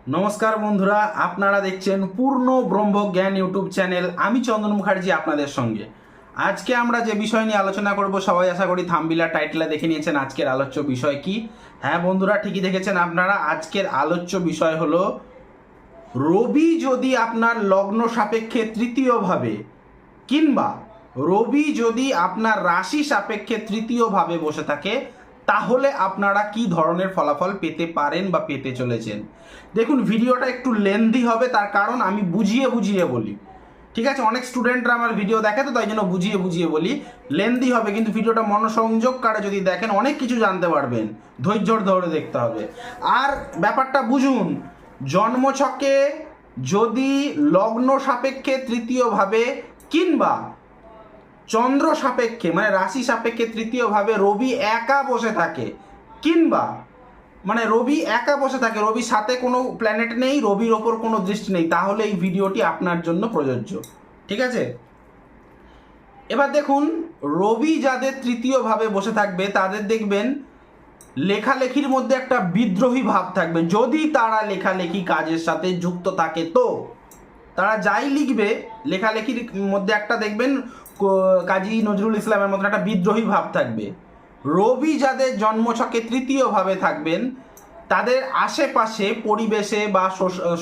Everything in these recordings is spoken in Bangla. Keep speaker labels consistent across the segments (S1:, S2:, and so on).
S1: নমস্কার বন্ধুরা, আপনারা দেখছেন পূর্ণ ব্রহ্ম জ্ঞান ইউটিউব চ্যানেল। আমি চন্দন মুখার্জি আপনাদের সঙ্গে। আজকে আমরা যে বিষয় নিয়ে আলোচনা করব, সবাই আশা করি থাম্বনেল আর টাইটেলে দেখে নিয়েছেন আজকের আলোচ্য বিষয় কি। হ্যাঁ বন্ধুরা, ঠিকই দেখেছেন আপনারা। আজকের আলোচ্য বিষয় হলো রবি যদি আপনার লগ্ন সাপেক্ষে তৃতীয়ভাবে কিংবা রবি যদি আপনার রাশি সাপেক্ষে তৃতীয়ভাবে বসে থাকে, তাহলে আপনারা কি ধরনের ফলাফল পেতে পারেন বা পেতে চলেছেন। দেখুন, ভিডিওটা একটু লেন্দি হবে, তার কারণ আমি বুঝিয়ে বুঝিয়ে বলি। ঠিক আছে, অনেক স্টুডেন্টরা আমার ভিডিও দেখে, তো তাই জন্য বুঝিয়ে বুঝিয়ে বলি। লেন্দি হবে, কিন্তু ভিডিওটা মনোসংযোগ করে যদি দেখেন অনেক কিছু জানতে পারবেন। ধৈর্য ধরে দেখতে হবে। আর ব্যাপারটা বুঝুন, জন্মছকে যদি লগ্ন সাপেক্ষে তৃতীয়ভাবে কিংবা চন্দ্র সাপেক্ষে মানে রাশি সাপেক্ষে তৃতীয়ভাবে রবি একা বসে থাকে, কিংবা মানে রবি একা বসে থাকে, রবির সাথে কোনো প্ল্যানেট নেই, রবির ওপর কোনো দৃষ্টি নেই, তাহলে এই ভিডিওটি আপনার জন্য প্রযোজ্য। ঠিক আছে, এবার দেখুন, রবি যাদের তৃতীয়ভাবে বসে থাকবে তাদের দেখবেন লেখালেখির মধ্যে একটা বিদ্রোহী ভাব থাকবে। যদি তারা লেখালেখি কাজের সাথে যুক্ত থাকে, তো তারা যাই লিখবে লেখালেখির মধ্যে একটা দেখবেন কাজী নজরুল ইসলামের মতন একটা বিদ্রোহী ভাব থাকবে। রবি যাদের জন্মছকে তৃতীয়ভাবে থাকবেন, তাদের আশেপাশে পরিবেশে বা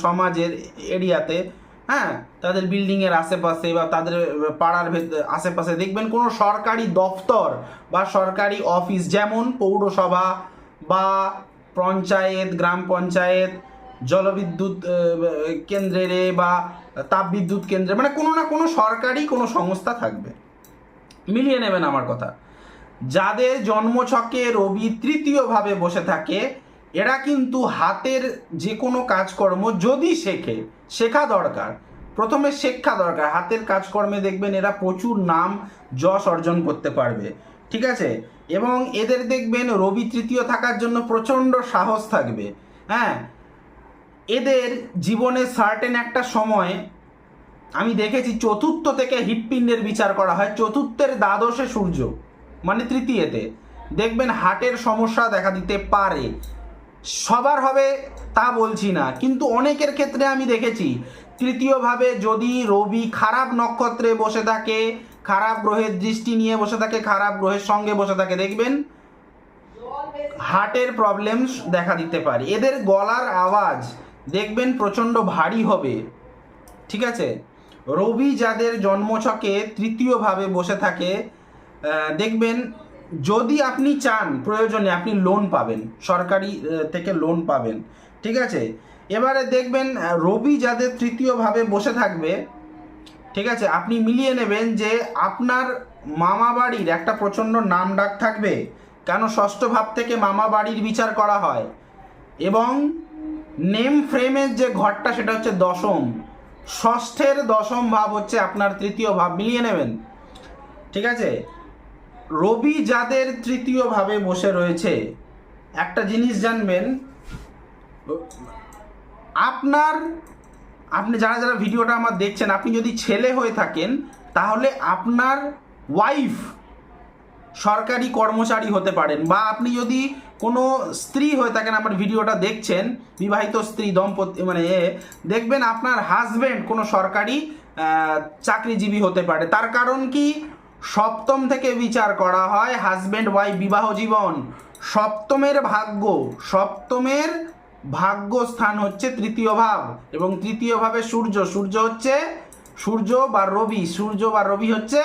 S1: সমাজের এরিয়াতে, হ্যাঁ, তাদের বিল্ডিংয়ের আশেপাশে বা তাদের পাড়ার আশেপাশে দেখবেন কোনো সরকারি দফতর বা সরকারি অফিস, যেমন পৌরসভা বা পঞ্চায়েত, গ্রাম পঞ্চায়েত, জলবিদ্যুৎ কেন্দ্রের বা তাপবিদ্যুৎ কেন্দ্রে, মানে কোনো না কোনো সরকারি কোনো সংস্থা থাকবে। মিলিয়ে নেবেন আমার কথা। যাদের জন্মছকে রবি তৃতীয়ভাবে বসে থাকে, এরা কিন্তু হাতের যে কোনো কাজকর্ম যদি শেখা দরকার, প্রথমে শেখা দরকার। হাতের কাজকর্মে দেখবেন এরা প্রচুর নাম যশ অর্জন করতে পারবে। ঠিক আছে, এবং এদের দেখবেন রবি তৃতীয় থাকার জন্য প্রচণ্ড সাহস থাকবে। হ্যাঁ, এদের জীবনে সার্টেন একটা সময় আমি দেখেছি চতুর্থ থেকে হৃৎপিণ্ডের বিচার করা হয়। চতুর্থের দ্বাদশে সূর্য মানে তৃতীয়তে দেখবেন হার্টের সমস্যা দেখা দিতে পারে। সবার হবে তা বলছি না, কিন্তু অনেকের ক্ষেত্রে আমি দেখেছি তৃতীয়ভাবে যদি রবি খারাপ নক্ষত্রে বসে থাকে, খারাপ গ্রহের দৃষ্টি নিয়ে বসে থাকে, খারাপ গ্রহের সঙ্গে বসে থাকে, দেখবেন হার্টের প্রবলেমস দেখা দিতে পারে। এদের গলার আওয়াজ দেখবেন প্রচণ্ড ভারী হবে। ঠিক আছে, রবি যাদের জন্মছকে তৃতীয়ভাবে বসে থাকে, দেখবেন যদি আপনি চান প্রয়োজনে আপনি লোন পাবেন, সরকারি থেকে লোন পাবেন। ঠিক আছে, এবারে দেখবেন রবি যাদের তৃতীয়ভাবে বসে থাকবে, ঠিক আছে, আপনি মিলিয়ে নেবেন যে আপনার মামা বাড়ির একটা প্রচণ্ড নাম ডাক থাকবে। কেন, ষষ্ঠ ভাব থেকে মামা বাড়ির বিচার করা হয়, এবং নেম ফ্রেমের যে ঘরটা সেটা হচ্ছে দশম। ষষ্ঠের দশম ভাব হচ্ছে আপনার তৃতীয় ভাব, মিলিয়ে নেবেন। ঠিক আছে, রবি যাদের তৃতীয় ভাবে বসে রয়েছে, একটা জিনিস জানবেন, আপনি যারা যারা ভিডিওটা আমার দেখছেন, আপনি যদি ছেলে হয়ে থাকেন তাহলে আপনার ওয়াইফ সরকারি কর্মচারী হতে পারেন, বা আপনি যদি কোনো স্ত্রী হয়ে থাকেন, আমার ভিডিওটা দেখছেন, বিবাহিত স্ত্রী দম্পতি মানে দেখবেন আপনার হাজব্যান্ড কোনো সরকারি চাকরিজীবী হতে পারে। তার কারণ কি, সপ্তম থেকে বিচার করা হয় হাজব্যান্ড ওয়াইফ বিবাহ জীবন। সপ্তমের ভাগ্যস্থান হচ্ছে তৃতীয় ভাব, এবং তৃতীয় ভাবে সূর্য হচ্ছে সূর্য বা রবি হচ্ছে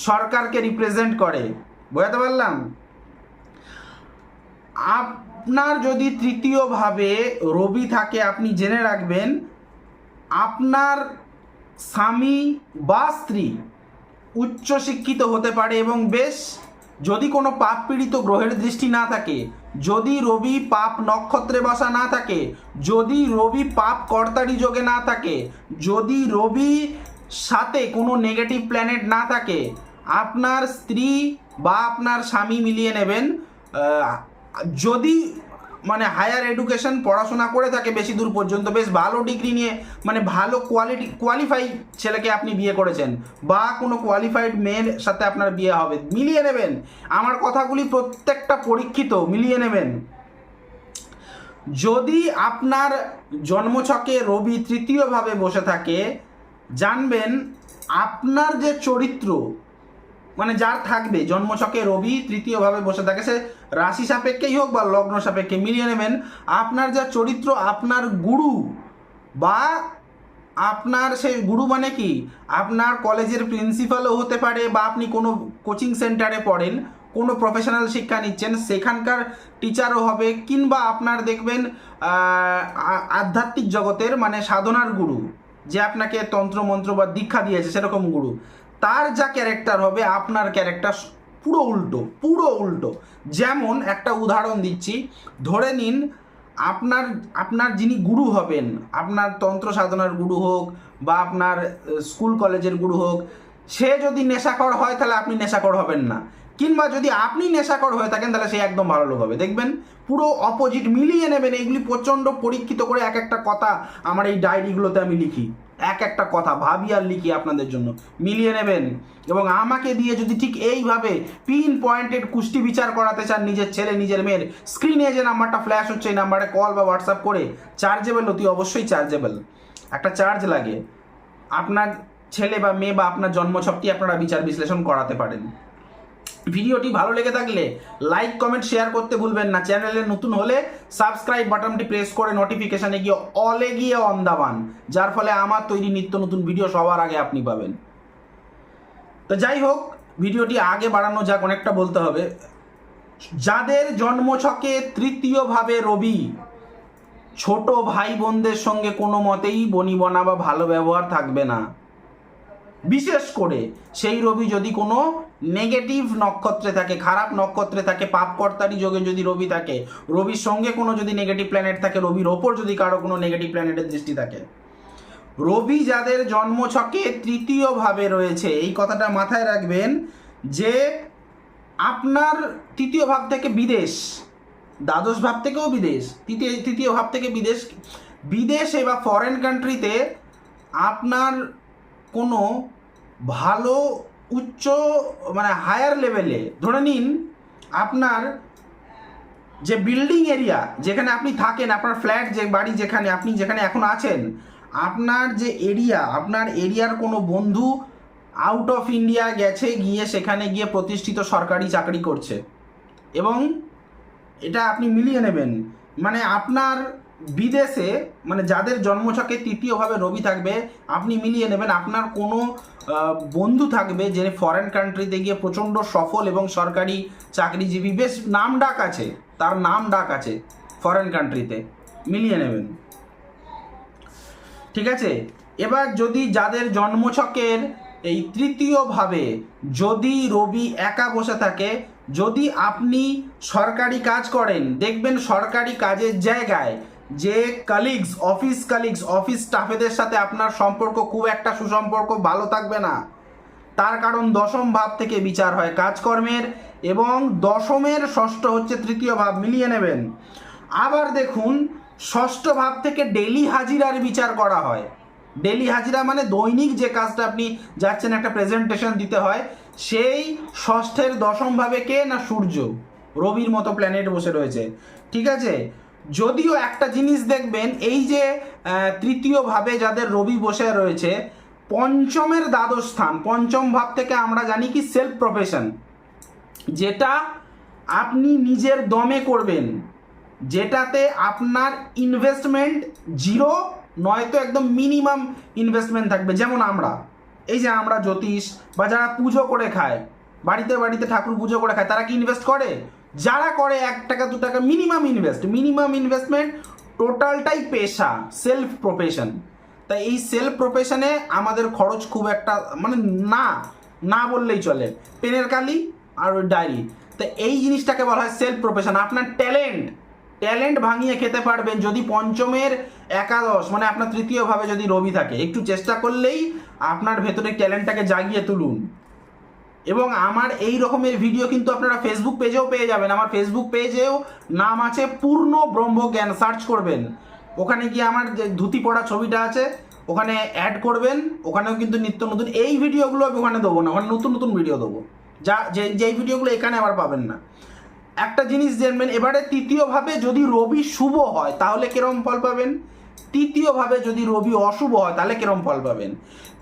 S1: সরকারকে রিপ্রেজেন্ট করে। বোঝাতে পারলাম? আপনার যদি তৃতীয়ভাবে রবি থাকে, আপনি জেনে রাখবেন আপনার স্বামী বা স্ত্রী উচ্চশিক্ষিত হতে পারে, এবং বেশ, যদি কোনো পাপ পীড়িত গ্রহের দৃষ্টি না থাকে, যদি রবি পাপ নক্ষত্রে বসা না থাকে, যদি রবি পাপ কর্তারি যোগে না থাকে, যদি রবি সাথে কোনো নেগেটিভ প্ল্যানেট না থাকে, আপনার স্ত্রী বা আপনার স্বামী মিলিয়ে নেবেন, যদি মানে হায়ার এডুকেশন পড়াশোনা করে থাকে বেশি দূর পর্যন্ত, বেশ ভালো ডিগ্রি নিয়ে, মানে ভালো কোয়ালিফাইড ছেলেকে আপনি বিয়ে করেছেন, বা কোনো কোয়ালিফাইড মেয়ের সাথে আপনার বিয়ে হবে, মিলিয়ে নেবেন। আমার কথাগুলি প্রত্যেকটা পরীক্ষিত, মিলিয়ে নেবেন। যদি আপনার জন্মছকে রবি তৃতীয়ভাবে বসে থাকে, জানবেন আপনার যে চরিত্র, মানে যার থাকবে জন্মছকে রবি তৃতীয়ভাবে বসে থাকে, সে রাশি সাপেক্ষেই হোক বা লগ্ন সাপেক্ষে, মিলিয়ে নেবেন আপনার যা চরিত্র, আপনার গুরু বা আপনার সেই গুরু মানে কি, আপনার কলেজের প্রিন্সিপালও হতে পারে, বা আপনি কোনো কোচিং সেন্টারে পড়েন, কোনো প্রফেশনাল শিক্ষা নিচ্ছেন সেখানকার টিচারও হবে, কিংবা আপনার দেখবেন আধ্যাত্মিক জগতের মানে সাধনার গুরু, যে আপনাকে তন্ত্রমন্ত্র বা দীক্ষা দিয়েছে সেরকম গুরু, তার যা ক্যারেক্টার হবে আপনার ক্যারেক্টার পুরো উল্টো, পুরো উল্টো। যেমন একটা উদাহরণ দিচ্ছি, ধরে নিন আপনার আপনার যিনি গুরু হবেন, আপনার তন্ত্র সাধনার গুরু হোক বা আপনার স্কুল কলেজের গুরু হোক, সে যদি নেশাখোর হয় তাহলে আপনি নেশাখোর হবেন না, কিংবা যদি আপনি নেশাখোর হয়ে থাকেন তাহলে সে একদম ভালো লোক হবে। দেখবেন পুরো অপোজিট, মিলিয়ে নেবেন। এইগুলি প্রচণ্ড পরীক্ষিত করে এক একটা কথা আমার এই ডায়েরিগুলোতে আমি লিখি, এক একটা কথা ভাবি আর লিখি আপনাদের জন্য, মিলিয়ে নেবেন। এবং আমাকে দিয়ে যদি ঠিক এইভাবে পিন পয়েন্টেড কুষ্টি বিচার করাতে চান নিজের ছেলে নিজের মেয়ের, স্ক্রিনে যে নাম্বারটা ফ্ল্যাশ হচ্ছে এই নাম্বারে কল বা হোয়াটসঅ্যাপ করে, চার্জেবল অতি অবশ্যই চার্জেবল, একটা চার্জ লাগে, আপনার ছেলে বা মেয়ে বা আপনার জন্মছকটি আপনারা বিচার বিশ্লেষণ করাতে পারেন। ভিডিওটি ভালো লেগে থাকলে লাইক কমেন্ট শেয়ার করতে ভুলবেন না। চ্যানেলে নতুন হলে সাবস্ক্রাইব বাটনটি প্রেস করে নোটিফিকেশানে গিয়ে অলে গিয়ে অন দাবান, যার ফলে আমার তৈরি নিত্য নতুন ভিডিও সবার আগে আপনি পাবেন। তো যাই হোক, ভিডিওটি আগে বাড়ানো যাক, অনেকটা বলতে হবে। যাদের জন্মছকে তৃতীয়ভাবে রবি, ছোট ভাই বোনদের সঙ্গে কোনো মতেই বনিবনা বা ভালো ব্যবহার থাকবে না। বিশেষ করে সেই রবি যদি কোনো নেগেটিভ নক্ষত্রে থাকে, খারাপ নক্ষত্রে থাকে, পাপকর্তারি যোগে যদি রবি থাকে, রবির সঙ্গে কোনো যদি নেগেটিভ প্ল্যানেট থাকে, রবির ওপর যদি কারো কোনো নেগেটিভ প্ল্যানেটের দৃষ্টি থাকে, রবি যাদের জন্মছকে তৃতীয়ভাবে রয়েছে, এই কথাটা মাথায় রাখবেন যে আপনার তৃতীয় ভাব থেকে বিদেশ, দ্বাদশ ভাব থেকেও বিদেশ, তৃতীয় ভাব থেকে বিদেশে বা ফরেন কান্ট্রিতে আপনার কোনো ভালো উচ্চ মানে হায়ার লেভেলে, ধরে নিন আপনার যে বিল্ডিং এরিয়া যেখানে আপনি থাকেন, আপনার ফ্ল্যাট যে বাড়ি যেখানে আপনি যেখানে এখন আছেন, আপনার যে এরিয়া, আপনার এরিয়ার কোনো বন্ধু আউট অফ ইন্ডিয়া গেছে, গিয়ে সেখানে গিয়ে প্রতিষ্ঠিত সরকারি চাকরি করছে, এবং এটা আপনি মিলিয়ে নেবেন। মানে আপনার বিদেশে, মানে যাদের জন্মছকে তৃতীয়ভাবে রবি থাকবে, আপনি মিলিয়ে নেবেন আপনার কোনো বন্ধু থাকবে যে ফরেন কান্ট্রিতে গিয়ে প্রচণ্ড সফল এবং সরকারি চাকরিজীবী, বেশ নাম ডাক আছে, তার নাম ডাক আছে ফরেন কান্ট্রিতে, মিলিয়ে নেবেন। ঠিক আছে, এবার যদি যাদের জন্মছকের এই তৃতীয়ভাবে যদি রবি একা বসে থাকে, যদি আপনি সরকারি কাজ করেন, দেখবেন সরকারি কাজের জায়গায় যে কালিগস, অফিস স্টাফেদের সাথে আপনার সম্পর্ক খুব একটা সুসম্পর্ক ভালো থাকবে না। তার কারণ দশম ভাব থেকে বিচার হয় কাজকর্মের, এবং দশমের ষষ্ঠ হচ্ছে তৃতীয় ভাব, মিলিয়ে নেবেন। আবার দেখুন, ষষ্ঠ ভাব থেকে ডেলি হাজিরার বিচার করা হয়। ডেলি হাজিরা মানে দৈনিক যে কাজটা আপনি যাচ্ছেন একটা প্রেজেন্টেশন দিতে হয়, সেই ষষ্ঠের দশম ভাবে কে না সূর্য, রবির মতো প্ল্যানেট বসে রয়েছে। ঠিক আছে, যদিও একটা জিনিস দেখবেন, এই যে তৃতীয় ভাবে যাদের রবি বসে রয়েছে, পঞ্চমের দ্বাদশ স্থান, পঞ্চম ভাব থেকে আমরা জানি কি সেলফ প্রফেশন, যেটা আপনি নিজের দমে করবেন, যেটাতে আপনার ইনভেস্টমেন্ট জিরো নয়তো একদম মিনিমাম ইনভেস্টমেন্ট থাকবে। যেমন আমরা, এই যে আমরা জ্যোতিষ বা যারা পুজো করে খায়, বাড়িতে বাড়িতে ঠাকুর পুজো করে খায়, তারা কি ইনভেস্ট করে? যারা করে 1 টাকা 2 টাকা মিনিমাম ইনভেস্টমেন্ট, টোটালটাই পেশা, সেলফ প্রফেশন। তাই এই সেলফ প্রফেশনে আমাদের খরচ খুব একটা মানে না বললেই চলে, পেনের কালি আর ওই ডায়েরি। তো এই জিনিসটাকে বলা হয় সেলফ প্রফেশন। আপনার ট্যালেন্ট ভাঙিয়ে খেতে পারবেন যদি পঞ্চমের একাদশ মানে আপনার তৃতীয়ভাবে যদি রবি থাকে। একটু চেষ্টা করলেই আপনার ভেতরে ট্যালেন্টটাকে জাগিয়ে তুলুন। এবং আমার এই রকমের ভিডিও কিন্তু আপনারা ফেসবুক পেজেও পেয়ে যাবেন। আমার ফেসবুক পেজেও নাম আছে পূর্ণ ব্রহ্মজ্ঞান, সার্চ করবেন, ওখানে গিয়ে আমার যে ধুতি পড়া ছবিটা আছে ওখানে অ্যাড করবেন। ওখানেও কিন্তু নিত্য নতুন এই ভিডিওগুলো আমি ওখানে দেবো না, ওখানে নতুন ভিডিও দেবো, যেই ভিডিওগুলো এখানে আবার পাবেন না। একটা জিনিস জানবেন, এবারে তৃতীয়ভাবে যদি রবি শুভ হয় তাহলে কিরম ফল পাবেন, তৃতীয়ভাবে যদি রবি অশুভ হয় তাহলে কিরম ফল পাবেন।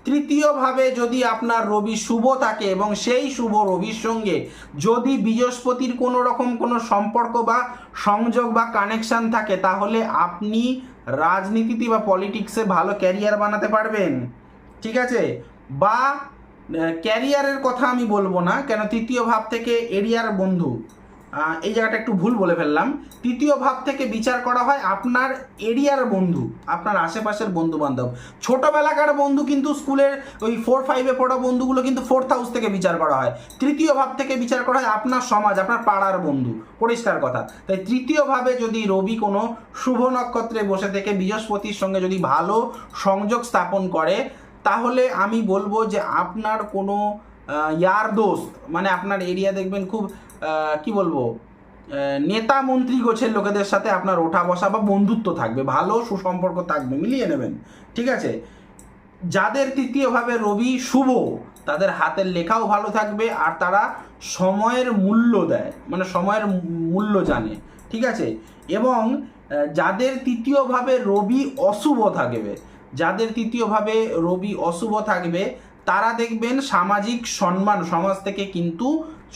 S1: তৃতীয়ভাবে যদি আপনার রবি শুভ থাকে এবং সেই শুভ রবির সঙ্গে যদি বৃহস্পতির কোনো রকম কোনো সম্পর্ক বা সংযোগ বা কানেকশান থাকে তাহলে আপনি রাজনীতিতে বা পলিটিক্সে ভালো ক্যারিয়ার বানাতে পারবেন, ঠিক আছে। বা ক্যারিয়ারের কথা আমি বলবো না, কেন তৃতীয় ভাব থেকে এরিয়ার বন্ধু, এই জায়গাটা একটু ভুল বলে ফেললাম। তৃতীয় ভাব থেকে বিচার করা হয় আপনার এরিয়ার বন্ধু, আপনার আশেপাশের বন্ধু বান্ধব, ছোটবেলাকার বন্ধু কিন্তু স্কুলের ওই 4-5-এ পড়া বন্ধুগুলো কিন্তু 4th হাউস থেকে বিচার করা হয়। তৃতীয় ভাব থেকে বিচার করা হয় আপনার সমাজ, আপনার পাড়ার বন্ধু, পরিষ্কার কথা। তাই তৃতীয়ভাবে যদি রবি কোনো শুভ নক্ষত্রে বসে থেকে বৃহস্পতির সঙ্গে যদি ভালো সংযোগ স্থাপন করে তাহলে আমি বলবো যে আপনার কোনো ইয়ার দোস্ত, মানে আপনার এরিয়া দেখবেন খুব কি বলবো, নেতা মন্ত্রী গোছের লোকেদের সাথে আপনার ওঠা বসা বা বন্ধুত্ব থাকবে, ভালো সুসম্পর্ক থাকবে, মিলিয়ে নেবেন, ঠিক আছে। যাদের তৃতীয়ভাবে রবি শুভ তাদের হাতের লেখাও ভালো থাকবে আর তারা সময়ের মূল্য দেয়, মানে সময়ের মূল্য জানে, ঠিক আছে। এবং যাদের তৃতীয়ভাবে রবি অশুভ থাকবে, যাদের তৃতীয়ভাবে রবি অশুভ থাকবে তারা দেখবেন সামাজিক সম্মান, সমাজ থেকে কিন্তু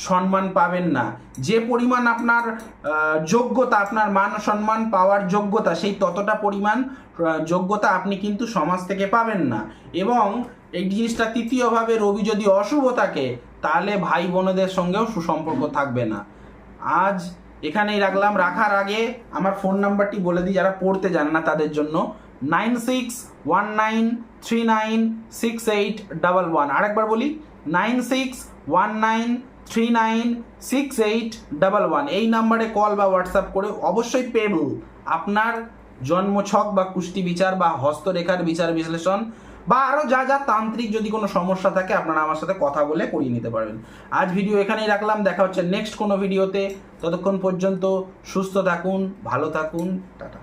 S1: সম্মান পাবেন না। যে পরিমাণ আপনার যোগ্যতা, আপনার মান সম্মান পাওয়ার যোগ্যতা, সেই ততটা পরিমাণ যোগ্যতা আপনি কিন্তু সমাজ থেকে পাবেন না। এবং এই জিনিসটা তৃতীয়ভাবে রবি যদি অশুভ থাকে তাহলে ভাই বোনদের সঙ্গেও সুসম্পর্ক থাকবে না। আজ এখানেই রাখলাম। রাখার আগে আমার ফোন নাম্বারটি বলে দিই যারা পড়তে জানে না তাদের জন্য, 9619396811। আরেকবার বলি, 9619396811। এই নাম্বারে কল বা হোয়াটসঅ্যাপ করে অবশ্যই পেবল আপনার জন্মছক বা কুষ্টি বিচার বা হস্তরেখার বিচার বিশ্লেষণ বা আরও যা যা তান্ত্রিক যদি কোনো সমস্যা থাকে আপনারা আমার সাথে কথা বলে করিয়ে নিতে পারবেন। আজ ভিডিও এখানেই রাখলাম, দেখা হচ্ছে নেক্সট কোনো ভিডিওতে। ততক্ষণ পর্যন্ত সুস্থ থাকুন, ভালো থাকুন, টাটা।